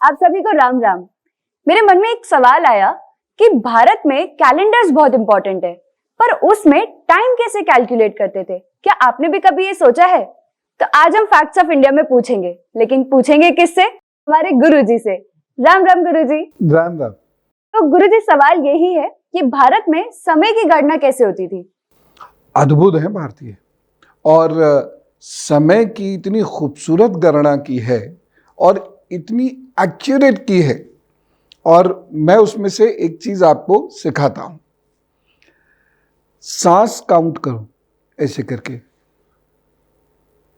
आप सभी को राम राम। मेरे मन में एक सवाल आया कि भारत में कैलेंडर्स बहुत इंपॉर्टेंट है, पर उसमें टाइम कैसे कैलकुलेट करते थे? क्या आपने भी कभी ये सोचा है? तो आज हम फैक्ट्स ऑफ इंडिया में पूछेंगे, लेकिन पूछेंगे किससे? हमारे गुरुजी से। राम राम गुरुजी। राम राम। तो गुरुजी, सवाल यही है कि भारत में समय की गणना कैसे होती थी? अद्भुत है भारतीय, और समय की इतनी खूबसूरत गणना की है और इतनी एक्यूरेट की है, और मैं उसमें से एक चीज आपको सिखाता हूं। सांस काउंट करो ऐसे करके,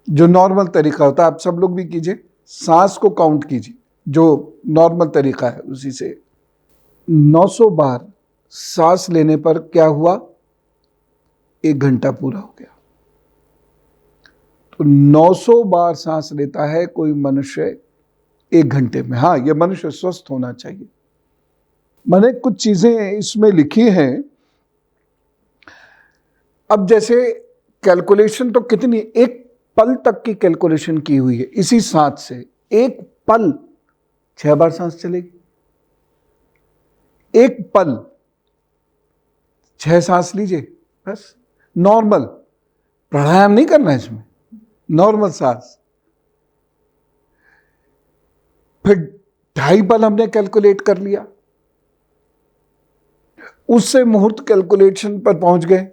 जो नॉर्मल तरीका होता है, आप सब लोग भी कीजिए। सांस को काउंट कीजिए, जो नॉर्मल तरीका है उसी से। 900 बार सांस लेने पर क्या हुआ? 1 घंटा पूरा हो गया। तो 900 बार सांस लेता है कोई मनुष्य 1 घंटे में। हाँ, यह मनुष्य स्वस्थ होना चाहिए। मैंने कुछ चीजें इसमें लिखी हैं। अब जैसे कैलकुलेशन तो कितनी, एक पल तक की कैलकुलेशन की हुई है इसी सांस से। एक पल 6 बार सांस चलेगी, एक पल 6 सांस लीजिए, बस। नॉर्मल, प्राणायाम नहीं करना है इसमें, नॉर्मल सांस। फिर 2.5 पल हमने कैलकुलेट कर लिया, उससे मुहूर्त कैलकुलेशन पर पहुंच गए।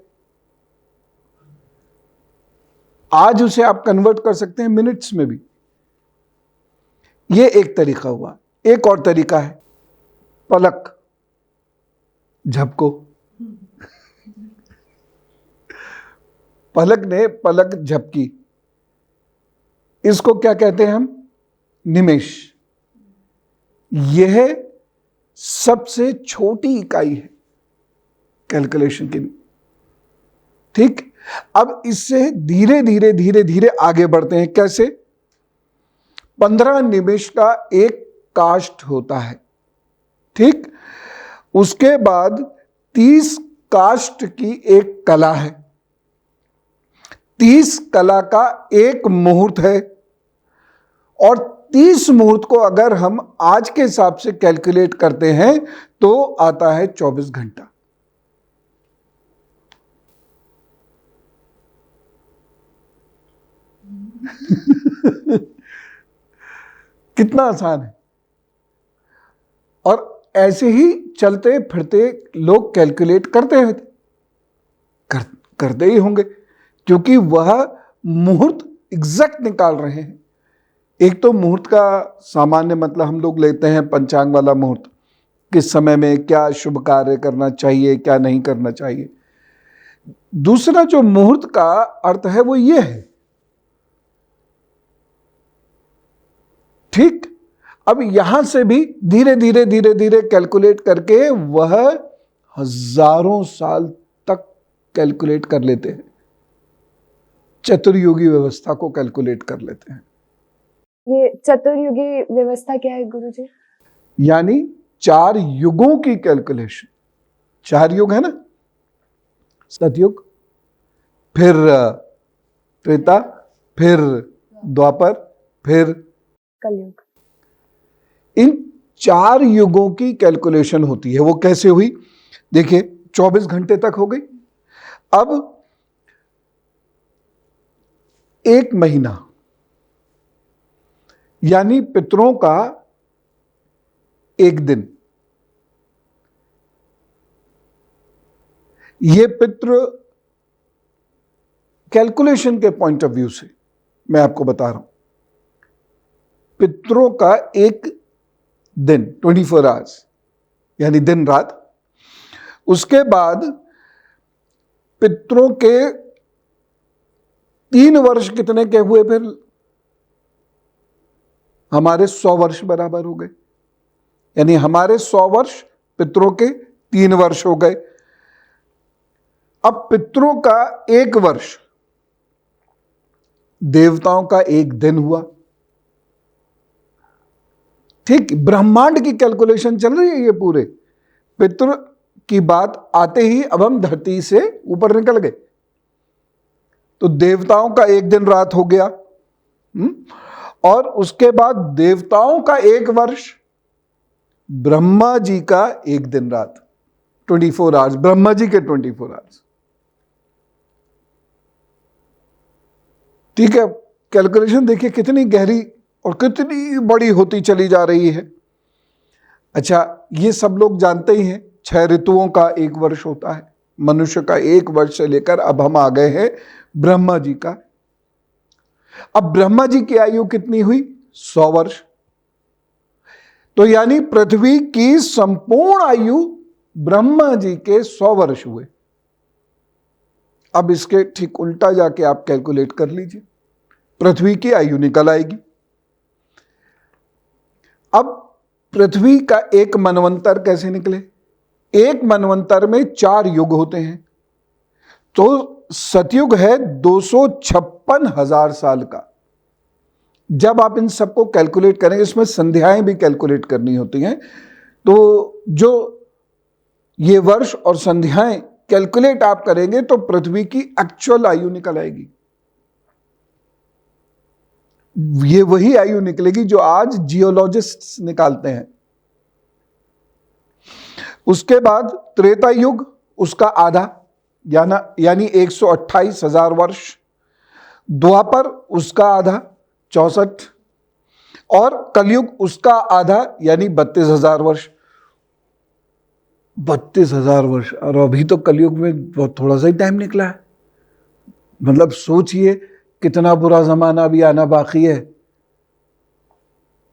आज उसे आप कन्वर्ट कर सकते हैं मिनट्स में भी। यह एक तरीका हुआ। एक और तरीका है, पलक झपको। पलक ने पलक झपकी, इसको क्या कहते हैं हम? निमेष। यह सबसे छोटी इकाई है कैलकुलेशन की। ठीक, अब इससे धीरे धीरे धीरे धीरे आगे बढ़ते हैं। कैसे? 15 निमेष का एक काष्ठ होता है, ठीक। उसके बाद 30 काष्ठ की एक कला है, 30 कला का एक मुहूर्त है, और 30 मुहूर्त को अगर हम आज के हिसाब से कैलकुलेट करते हैं तो आता है 24 घंटा। कितना आसान है। और ऐसे ही चलते फिरते लोग कैलकुलेट करते हैं, करते ही होंगे, क्योंकि वह मुहूर्त एग्जैक्ट निकाल रहे हैं। एक तो मुहूर्त का सामान्य मतलब हम लोग लेते हैं पंचांग वाला मुहूर्त, किस समय में क्या शुभ कार्य करना चाहिए, क्या नहीं करना चाहिए। दूसरा जो मुहूर्त का अर्थ है वो ये है, ठीक। अब यहां से भी धीरे धीरे धीरे धीरे कैलकुलेट करके वह हजारों साल तक कैलकुलेट कर लेते हैं, चतुर्युगी व्यवस्था को कैलकुलेट कर लेते हैं। ये चतुर्युगी व्यवस्था क्या है गुरुजी? यानी 4 युगों की कैलकुलेशन। 4 युग है ना, सतयुग, फिर त्रेता, फिर द्वापर, फिर कलयुग। इन 4 युगों की कैलकुलेशन होती है। वो कैसे हुई? देखिए, 24 घंटे तक हो गई। अब 1 महीना, यानी पितरों का 1 दिन। ये पितृ कैलकुलेशन के पॉइंट ऑफ व्यू से मैं आपको बता रहा हूं। पितरों का 1 दिन, 24 आवर्स, यानी दिन रात। उसके बाद पितरों के 3 वर्ष कितने के हुए? फिर हमारे 100 वर्ष बराबर हो गए, यानी हमारे 100 वर्ष पितरों के 3 वर्ष हो गए। अब पितरों का 1 वर्ष देवताओं का 1 दिन हुआ, ठीक। ब्रह्मांड की कैलकुलेशन चल रही है ये पूरे। पितृ की बात आते ही अब हम धरती से ऊपर निकल गए, तो देवताओं का 1 दिन रात हो गया, और उसके बाद देवताओं का 1 वर्ष ब्रह्मा जी का एक दिन रात, 24 आवर्स, ब्रह्मा जी के 24 आवर्स। ठीक है, कैलकुलेशन देखिए कितनी गहरी और कितनी बड़ी होती चली जा रही है। अच्छा, ये सब लोग जानते ही हैं 6 ऋतुओं का एक वर्ष होता है। मनुष्य का एक वर्ष से लेकर अब हम आ गए हैं ब्रह्मा जी का। अब ब्रह्मा जी की आयु कितनी हुई? 100 वर्ष। तो यानी पृथ्वी की संपूर्ण आयु ब्रह्मा जी के 100 वर्ष हुए। अब इसके ठीक उल्टा जाके आप कैलकुलेट कर लीजिए, पृथ्वी की आयु निकल आएगी। अब पृथ्वी का एक मनवंतर कैसे निकले? एक मनवंतर में 4 युग होते हैं, तो सतयुग है 256,000 साल का। जब आप इन सबको कैलकुलेट करेंगे, इसमें संध्याएं भी कैलकुलेट करनी होती हैं, तो जो ये वर्ष और संध्याएं कैलकुलेट आप करेंगे तो पृथ्वी की एक्चुअल आयु निकल आएगी। ये वही आयु निकलेगी जो आज जियोलॉजिस्ट्स निकालते हैं। उसके बाद त्रेता युग, उसका आधा यानी 128,000 वर्ष। द्वापर, उसका आधा 64, और कलयुग उसका आधा यानी 32,000 वर्ष। 32,000 वर्ष, और अभी तो कलयुग में बहुत थोड़ा सा ही टाइम निकला है। मतलब सोचिए कितना बुरा जमाना अभी आना बाकी है।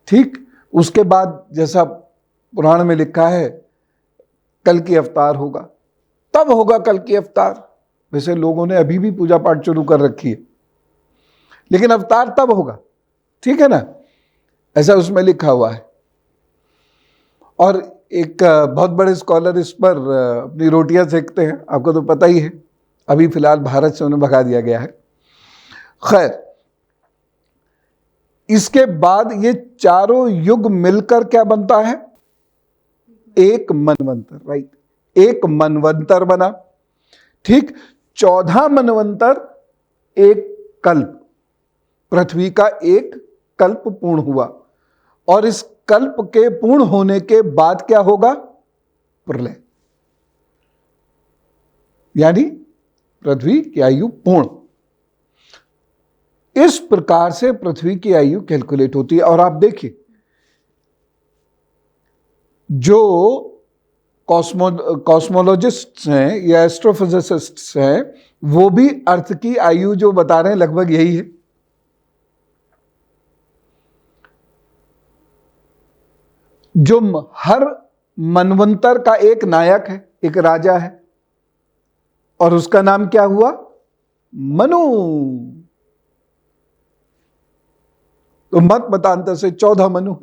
ठीक, उसके बाद जैसा पुराण में लिखा है कल की अवतार होगा, तब होगा कल की अवतार। वैसे लोगों ने अभी भी पूजा पाठ शुरू कर रखी है, लेकिन अवतार तब होगा, ठीक है ना, ऐसा उसमें लिखा हुआ है। और एक बहुत बड़े स्कॉलर इस पर अपनी रोटियां सेकते हैं, आपको तो पता ही है। अभी फिलहाल भारत से उन्हें भगा दिया गया है। खैर, इसके बाद ये चारों युग मिलकर क्या बनता है? एक मनवंतर, राइट, एक मनवंतर बना। ठीक, 14 मनवंतर एक कल्प, पृथ्वी का एक कल्प पूर्ण हुआ, और इस कल्प के पूर्ण होने के बाद क्या होगा? प्रलय, यानी पृथ्वी की आयु पूर्ण। इस प्रकार से पृथ्वी की आयु कैलकुलेट होती है। और आप देखिए, जो कॉस्मोलॉजिस्ट्स हैं या एस्ट्रोफिजिसिस्ट्स हैं, वो भी अर्थ की आयु जो बता रहे हैं लगभग यही है। जो हर मनवंतर का एक नायक है, एक राजा है, और उसका नाम क्या हुआ? मनु। तो मत मतांतर से 14 मनु।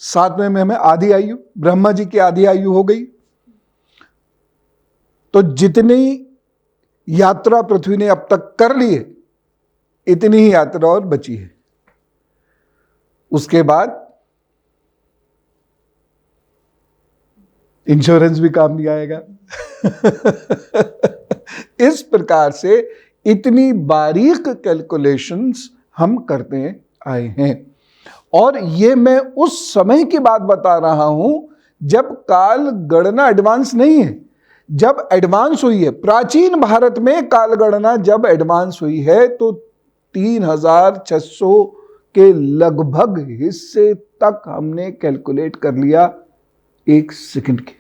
7वें में हमें आधी आयु, ब्रह्मा जी की आधी आयु हो गई। तो जितनी यात्रा पृथ्वी ने अब तक कर ली है, इतनी ही यात्रा और बची है। उसके बाद इंश्योरेंस भी काम नहीं आएगा। इस प्रकार से इतनी बारीक कैलकुलेशंस हम करते आए हैं। और ये मैं उस समय की बात बता रहा हूं जब काल गणना एडवांस नहीं है। जब एडवांस हुई है, प्राचीन भारत में काल गणना जब एडवांस हुई है, तो 3600 के लगभग हिस्से तक हमने कैलकुलेट कर लिया 1 सेकंड के।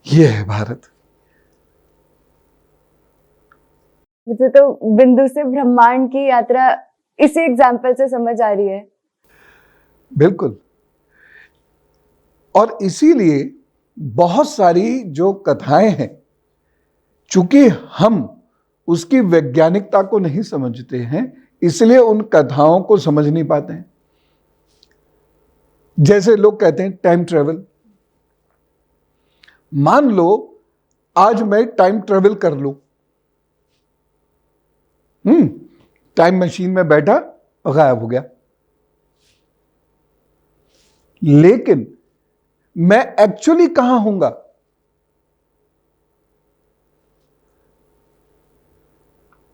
यह है भारत। मुझे तो बिंदु से ब्रह्मांड की यात्रा इसी एग्जाम्पल से समझ आ रही है। बिल्कुल। और इसीलिए बहुत सारी जो कथाएं हैं, चूंकि हम उसकी वैज्ञानिकता को नहीं समझते हैं, इसलिए उन कथाओं को समझ नहीं पाते हैं। जैसे लोग कहते हैं टाइम ट्रेवल। मान लो आज मैं टाइम ट्रेवल कर लूं, टाइम मशीन में बैठा और गायब हो गया, लेकिन मैं एक्चुअली कहां हूंगा?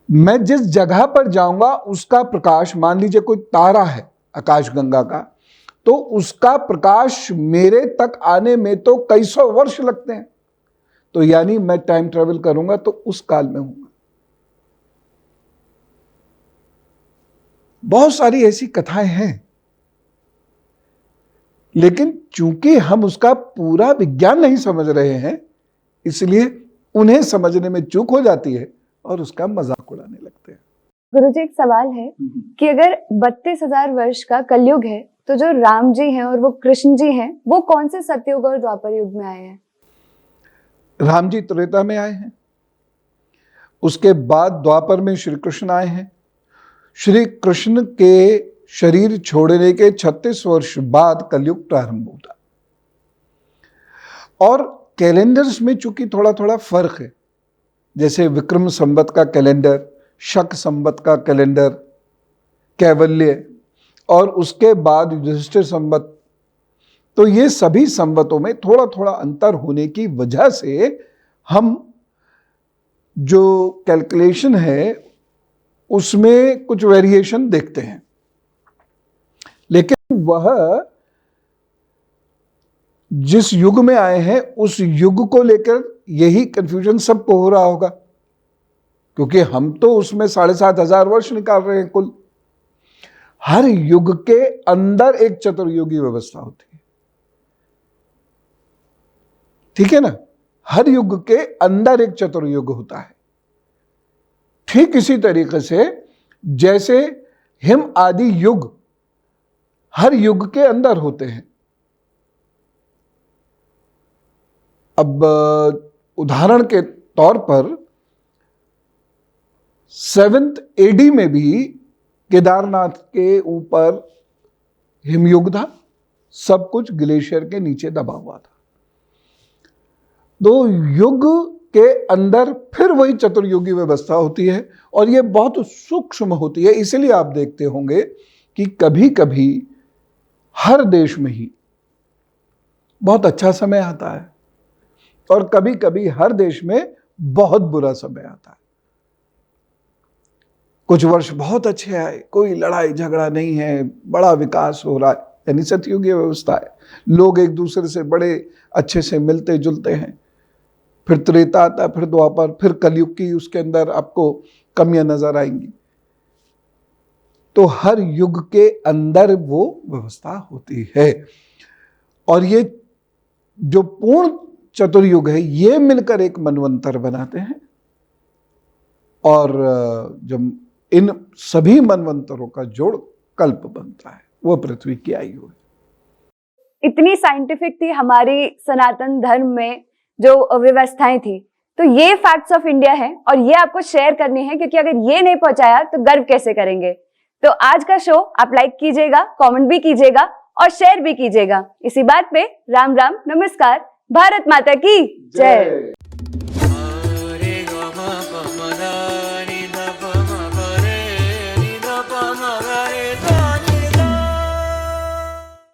मैं जिस जगह पर जाऊंगा उसका प्रकाश, मान लीजिए कोई तारा है, आकाशगंगा का, तो उसका प्रकाश मेरे तक आने में तो कई सौ वर्ष लगते हैं। तो यानी मैं टाइम ट्रेवल करूंगा तो उस काल में हूंगा। बहुत सारी ऐसी कथाएं हैं, लेकिन चूंकि हम उसका पूरा विज्ञान नहीं समझ रहे हैं, इसलिए उन्हें समझने में चूक हो जाती है और उसका मजाक उड़ाने लगते हैं। गुरुजी, एक सवाल है कि अगर 32,000 वर्ष का कलयुग है, तो जो राम जी हैं और वो कृष्ण जी हैं, वो कौन से सतयुग और द्वापर युग में आए हैं? राम जी त्रेता में आए हैं, उसके बाद द्वापर में श्री कृष्ण आए हैं। श्री कृष्ण के शरीर छोड़ने के 36 वर्ष बाद कलयुग प्रारंभ होता। और कैलेंडर्स में चूंकि थोड़ा थोड़ा फर्क है, जैसे विक्रम संवत का कैलेंडर, शक संवत का कैलेंडर, कैवल्य, और उसके बाद युधिष्ठिर संवत, तो ये सभी संवतों में थोड़ा थोड़ा अंतर होने की वजह से हम जो कैलकुलेशन है उसमें कुछ वेरिएशन देखते हैं। लेकिन वह जिस युग में आए हैं उस युग को लेकर यही कंफ्यूजन सबको हो रहा होगा, क्योंकि हम तो उसमें 7,500 वर्ष निकाल रहे हैं कुल। हर युग के अंदर एक चतुर्युगी व्यवस्था होती है, ठीक है ना? हर युग के अंदर एक चतुर्युग होता है। ठीक इसी तरीके से जैसे हिम आदि युग हर युग के अंदर होते हैं। अब उदाहरण के तौर पर 7th AD में भी केदारनाथ के ऊपर हिमयुग था, सब कुछ ग्लेशियर के नीचे दबा हुआ था। दो युग के अंदर फिर वही चतुर्युगी व्यवस्था होती है, और यह बहुत सूक्ष्म होती है। इसलिए आप देखते होंगे कि कभी कभी हर देश में ही बहुत अच्छा समय आता है और कभी कभी हर देश में बहुत बुरा समय आता है। कुछ वर्ष बहुत अच्छे आए, कोई लड़ाई झगड़ा नहीं है, बड़ा विकास हो रहा है, यानी सतयुगीय व्यवस्था है, लोग एक दूसरे से बड़े अच्छे से मिलते जुलते हैं। फिर त्रेता आता है, फिर द्वापर, फिर कलयुग की उसके अंदर आपको कमियां नजर आएंगी। तो हर युग के अंदर वो व्यवस्था होती है, और ये जो पूर्ण चतुर्युग है ये मिलकर एक मनवंतर बनाते हैं। और जब इन सभी मनवंतरों का जोड़ कल्प बनता है, वो पृथ्वी की आयु है। इतनी साइंटिफिक थी हमारी सनातन धर्म में जो व्यवस्थाएं थी, तो ये फैक्ट्स ऑफ इंडिया है और ये आपको शेयर करनी है, क्योंकि अगर ये नहीं पहुंचाया तो गर्व कैसे करेंगे। तो आज का शो आप लाइक कीजिएगा, कमेंट भी कीजिएगा और शेयर भी कीजिएगा। इसी बात पे राम राम, नमस्कार, भारत माता की जय।